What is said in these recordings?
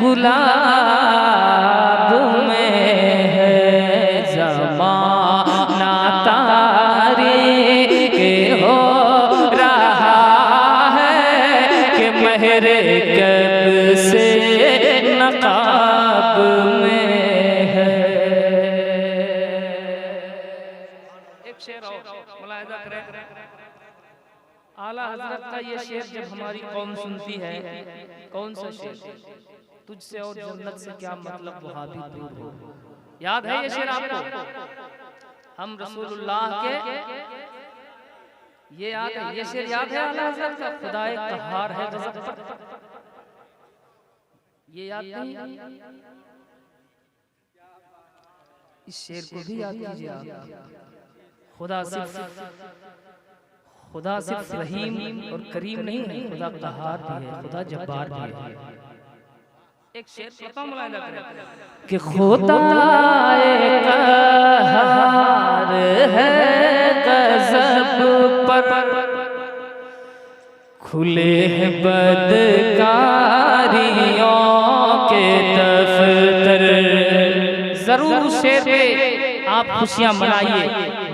गुलाब में है ज़माना तारीक हो रहा है कि महर कब से नकाब में है। एक शेर और मुलाहिज़ा करें, आला हज़रत का ये शेर जब हमारी कौम सुनती है, कौन सा शेर, तुझसे और जन्नत से क्या मतलब वहाबी दूर हो। याद है ये शेर आपको? हम रसूलुल्लाह के, ये याद है, ये शेर याद है आला हज़रत का, खुदाए क़हार है गज़ब पर, ये याद नहीं? इस शेर को भी याद कीजिए आप। खुदा सिर्फ रहीम और करीम नहीं है, खुदा क़हार भी है, खुदा जब्बार भी है। एक शेर पता मुलाहिज़ा करें कि खुदाए क़हार है गज़ब पर, खुले हैं बदकारियों के दफ्तर। जरूर शेर पे आप खुशियां मनाइए,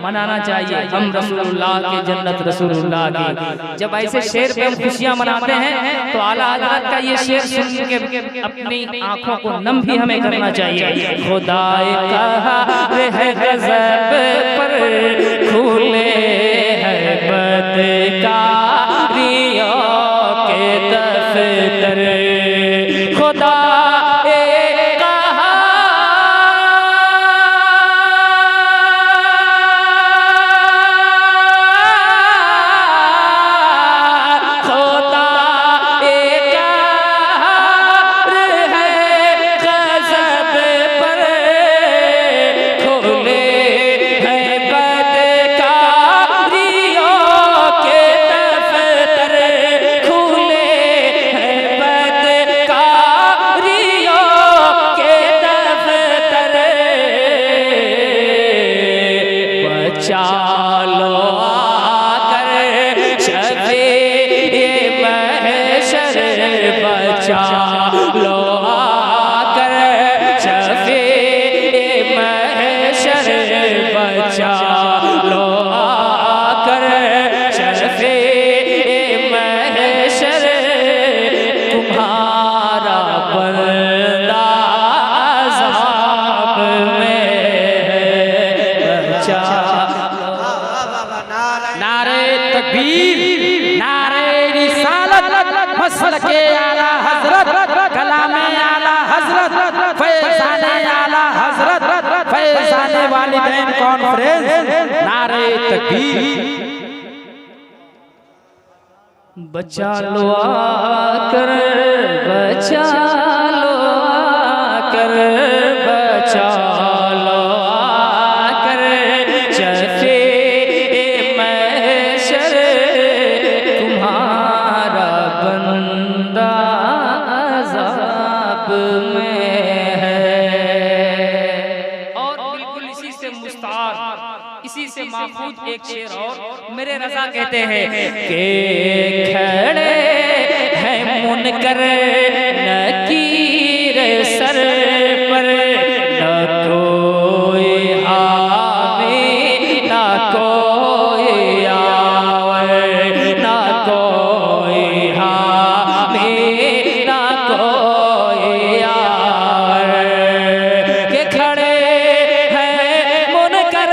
मनाना चाहिए। हम रसूलुल्लाह के, जन्नत रसूलुल्लाह की। जब ऐसे शेर पे हम खुशियां मनाते हैं तो आला हज़रत का ये शेर सुन के अपनी आंखों को नम भी हमें करना चाहिए। खुदाए क़हार है गज़ब पर, खुले हैं बदकारियों के दफ्तर। खुदा चालो आकर शफ़ीए महशर, बचालो आकर शफ़ीए महशर, बचालो आकर शफ़ीए महशर। तुम्हारा बंदा अज़ाब में है, बचा। नारे तकबीर, नारे रिसालत, मसलके आला हज़रत, कलामे आला हज़रत, फैज़ाने आला हज़रत, फैज़ाने वालिदैन कॉन्फ्रेंस। नारे तकबीर। बचा लो आकर, बचा लो आकर, बचा लो आकर शफ़ीए महशर। तुम्हारा बंदा अज़ाब में है। और बिल्कुल इसी से मुस्तार, इसी से माखूज एक शेर और मेरे रज़ा कहते हैं कि खड़े हैं मुनकर नकीर सर पर, न कोई हामी न कोई आवर, न कोई हामी न कोई आवर। के खड़े हैं मुनकर